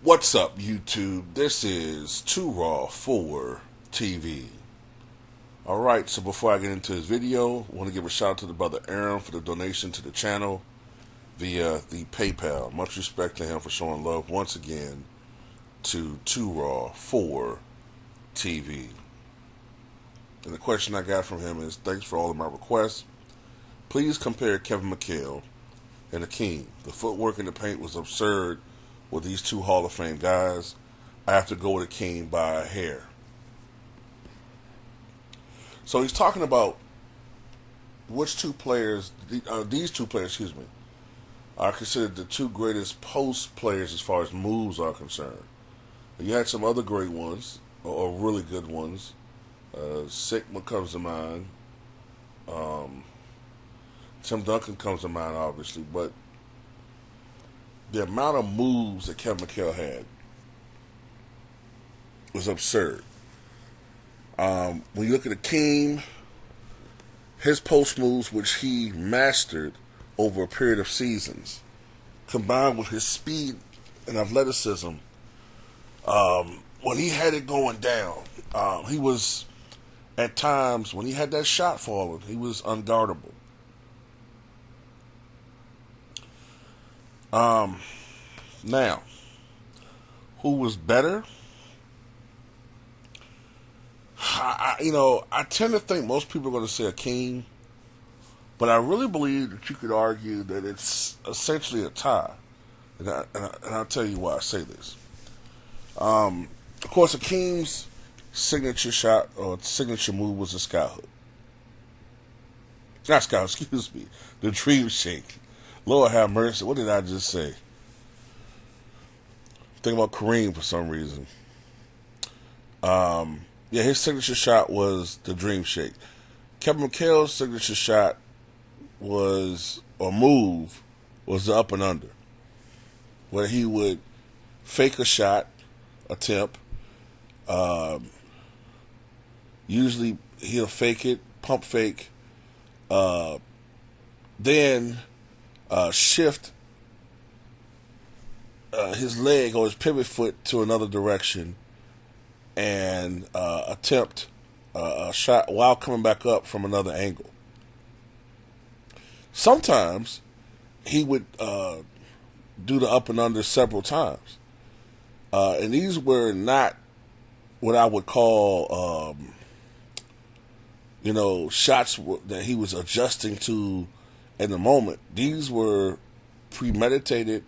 What's up, YouTube? This is Too Raw for TV. Alright, so before I get into this video, I want to give a shout out to the brother Aaron for the donation to the channel via the PayPal. Much respect to him for showing love once again to Too Raw for TV. And the question I got from him is, thanks for all of my requests. Please compare Kevin Mchale and Hakeem. The footwork in the paint was absurd with these two Hall of Fame guys. I have to go with Hakeem by a hair. So he's talking about which two players, these two players, are considered the two greatest post players as far as moves are concerned. And you had some other great ones, or really good ones. Sigma comes to mind. Tim Duncan comes to mind, obviously, but the amount of moves that Kevin Mchale had was absurd. When you look at Hakeem, his post moves, which he mastered over a period of seasons, combined with his speed and athleticism, when he had it going down, he was, at times, when he had that shot falling, he was unguardable. Now, who was better? I tend to think most people are going to say Hakeem, but I really believe that you could argue that it's essentially a tie. And I'll tell you why I say this. Of course, Hakeem's signature shot or signature move was a sky hook. Not sky hook, excuse me. The dream shake. Lord have mercy. What did I just say? Think about Kareem for some reason. Yeah, his signature shot was the dream shake. Kevin McHale's signature shot was, or move, was the up and under, where he would fake a shot attempt. Usually he'll fake it, pump fake, then shift his leg or his pivot foot to another direction and attempt a shot while coming back up from another angle. Sometimes he would do the up and under several times. And these were not what I would call, shots that he was adjusting to in the moment. These were premeditated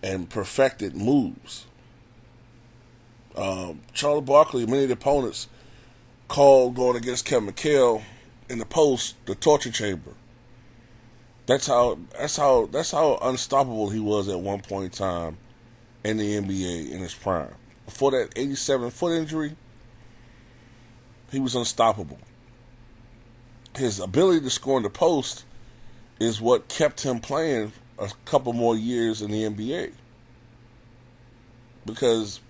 and perfected moves. Charles Barkley, many of the opponents called going against Kevin McHale in the post the torture chamber. That's how unstoppable he was at one point in time in the NBA in his prime. Before that 87 foot injury, he was unstoppable. His ability to score in the post is what kept him playing a couple more years in the NBA. Because,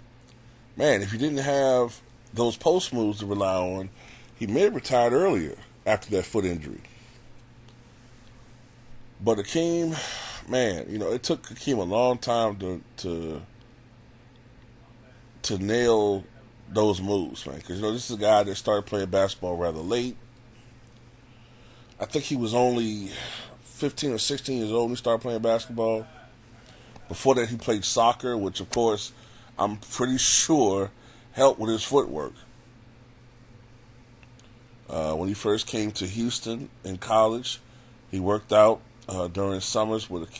man, if you didn't have those post moves to rely on, he may have retired earlier after that foot injury. But Hakeem, man, it took Hakeem a long time to nail those moves, man. Because, this is a guy that started playing basketball rather late. I think he was only 15 or 16 years old when he started playing basketball. Before that, he played soccer, which, of course, I'm pretty sure helped with his footwork. When he first came to Houston in college, he worked out during summers with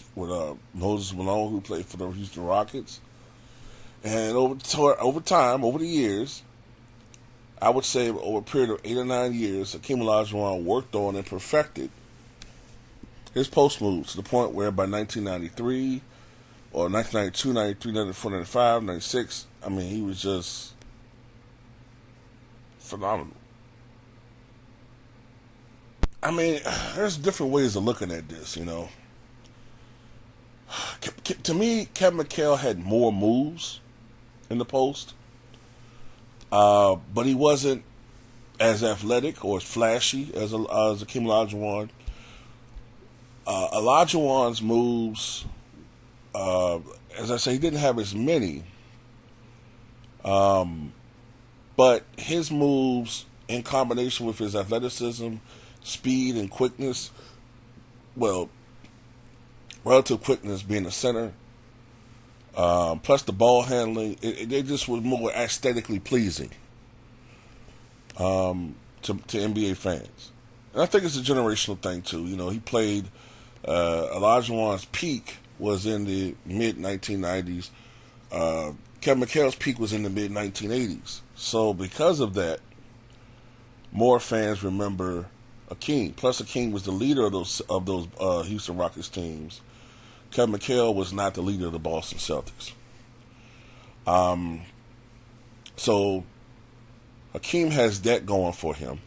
Moses Malone, who played for the Houston Rockets. And over time, over the years, I would say over a period of 8 or 9 years, Hakeem Olajuwon worked on and perfected his post moves to the point where by 1993 or 1992, 93, 94, 95, 96, he was just phenomenal. There's different ways of looking at this, To me, Kevin McHale had more moves in the post, but he wasn't as athletic or as flashy as Hakeem Olajuwon. Olajuwon's moves Uh, as I say, he didn't have as many, but his moves in combination with his athleticism, speed, and quickness, well, relative quickness being a center, plus the ball handling, they just was more aesthetically pleasing to NBA fans. And I think it's a generational thing too. You know, he played. Olajuwon's peak was in the mid 1990s. Kevin McHale's peak was in the mid 1980s. So because of that, more fans remember Hakeem. Plus, Hakeem was the leader of those Houston Rockets teams. Kevin McHale was not the leader of the Boston Celtics. So Hakeem has that going for him.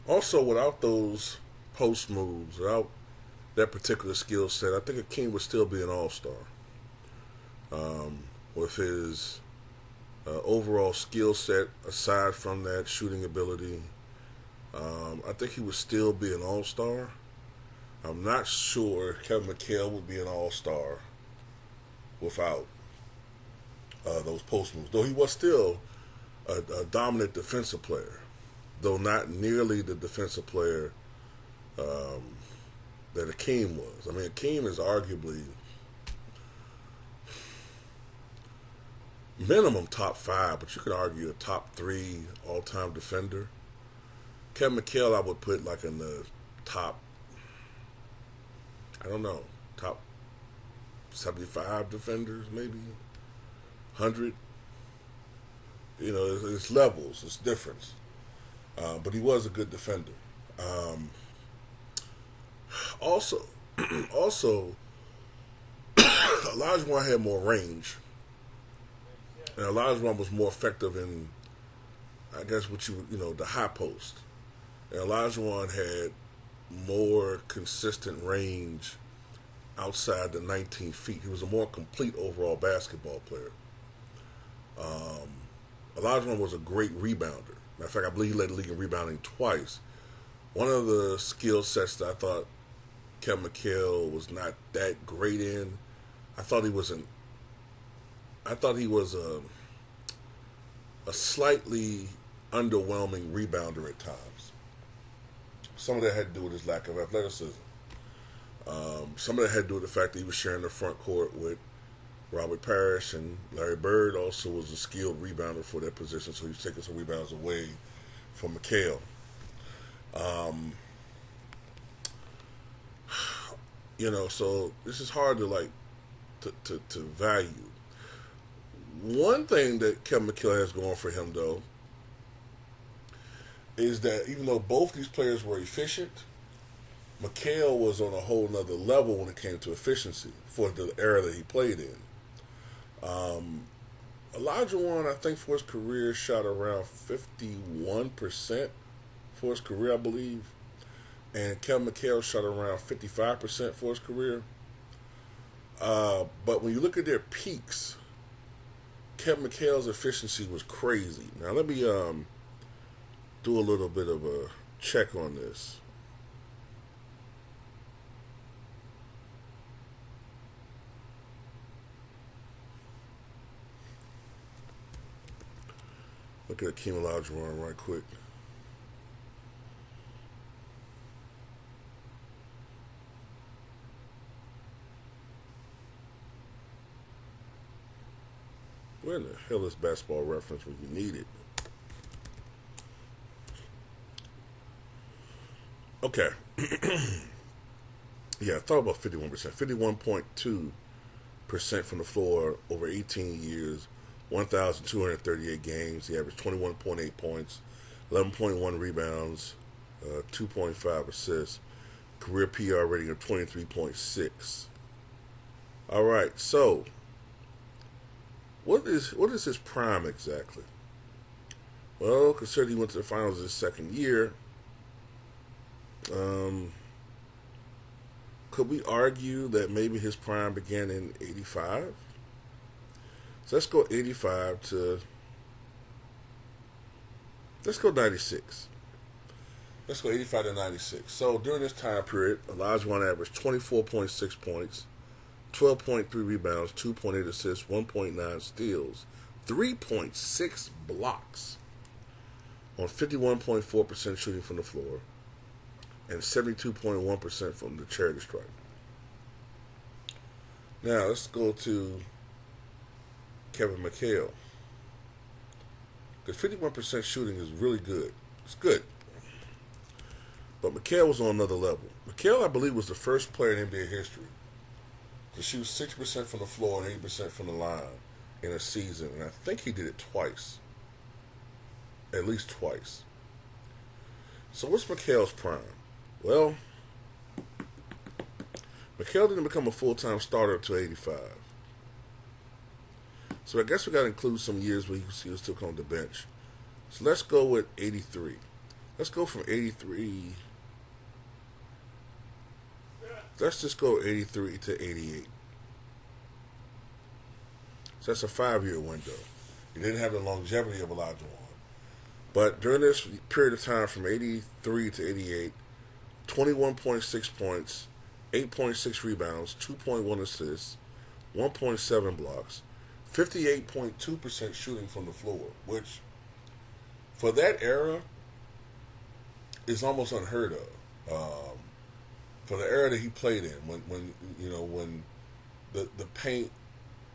Also, without those post moves, without that particular skill set, I think Hakeem would still be an all-star. With his overall skill set, aside from that shooting ability, I think he would still be an all-star. I'm not sure Kevin McHale would be an all-star without those post moves, though he was still a dominant defensive player, though not nearly the defensive player that Hakeem was. I mean, Hakeem is arguably minimum top 5, but you could argue a top 3 all-time defender. Kevin McHale, I would put like in the top, I don't know, top 75 defenders, maybe 100. You know, it's levels, it's difference. But he was a good defender. Also, also, Olajuwon had more range, and Olajuwon was more effective in, I guess, the high post. And Olajuwon had more consistent range outside the 19 feet. He was a more complete overall basketball player. Olajuwon was a great rebounder. Matter of fact, I believe he led the league in rebounding twice. One of the skill sets that I thought Kevin McHale was not that great in, I thought he was a slightly underwhelming rebounder at times. Some of that had to do with his lack of athleticism. Some of that had to do with the fact that he was sharing the front court with Robert Parrish, and Larry Bird also was a skilled rebounder for that position, so he was taking some rebounds away from McHale. So this is hard to value. One thing that Kevin McHale has going for him, though, is that even though both these players were efficient, McHale was on a whole nother level when it came to efficiency for the era that he played in. Olajuwon, I think, for his career, shot around 51% for his career, I believe. And Kevin McHale shot around 55% for his career. But when you look at their peaks, Kevin McHale's efficiency was crazy. Now, let me do a little bit of a check on this. Look at Hakeem Olajuwon right quick. Where in the hell is Basketball Reference when you need it? Okay. Yeah, I thought about 51%. 51.2% from the floor over 18 years, 1,238 games. He averaged 21.8 points, 11.1 rebounds, 2.5 assists, career PR rating of 23.6. All right, so what is his prime exactly? Well, considering he went to the finals his second year, could we argue that maybe his prime began in 85? So let's go 85 to, let's go 96. Let's go 85 to 96. So during this time period, Olajuwon averaged 24.6 points, 12.3 rebounds, 2.8 assists, 1.9 steals, 3.6 blocks on 51.4% shooting from the floor and 72.1% from the charity stripe. Now let's go to Kevin Mchale. Because 51% shooting is really good. It's good. But Mchale was on another level. Mchale, I believe, was the first player in NBA history to shoot 6% from the floor and 80% from the line in a season. And I think he did it twice. At least twice. So what's Mchale's prime? Well, Mchale didn't become a full-time starter until 85. So I guess we got to include some years where he was still on the bench. So let's go with 83. Let's go from 83. Let's just go 83 to 88. So that's a 5-year window. He didn't have the longevity of Olajuwon. But during this period of time from 83 to 88, 21.6 points, 8.6 rebounds, 2.1 assists, 1.7 blocks, 58.2% shooting from the floor, which for that era is almost unheard of. For the era that he played in, when the paint,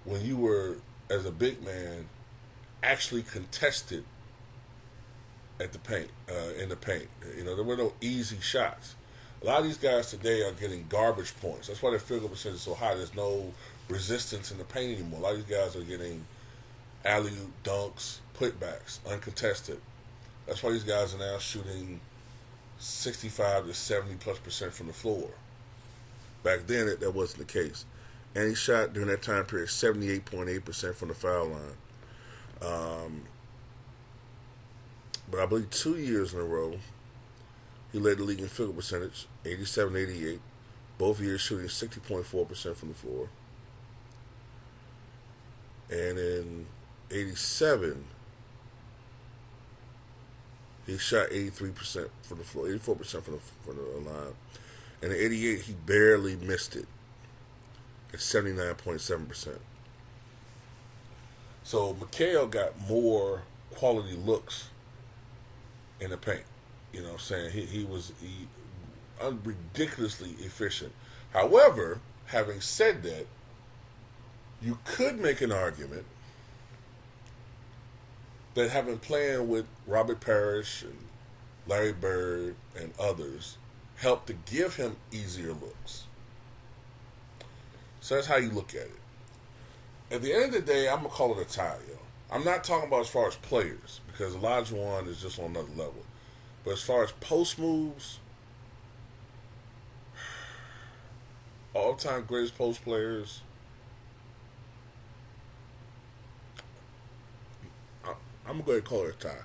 when you were as a big man actually contested at the paint, in the paint, there were no easy shots. A lot of these guys today are getting garbage points. That's why their field goal percentage is so high. There's no resistance in the paint anymore. A lot of these guys are getting alley-oop dunks, putbacks, uncontested. That's why these guys are now shooting 65 to 70+% from the floor. Back then, that wasn't the case. And he shot during that time period 78.8% from the foul line. But I believe 2 years in a row, he led the league in field goal percentage, 87-88. Both years shooting 60.4% from the floor. And in 87, he shot 83% from the floor, 84% from the line. And in 88, he barely missed it at 79.7%. So Mchale got more quality looks in the paint. You know what I'm saying? He was ridiculously efficient. However, having said that, you could make an argument that having playing with Robert Parrish and Larry Bird and others helped to give him easier looks. So that's how you look at it. At the end of the day, I'm going to call it a tie, yo. I'm not talking about as far as players, because Olajuwon is just on another level. But as far as post moves, all-time greatest post players, I'm going to go ahead and call it a tie.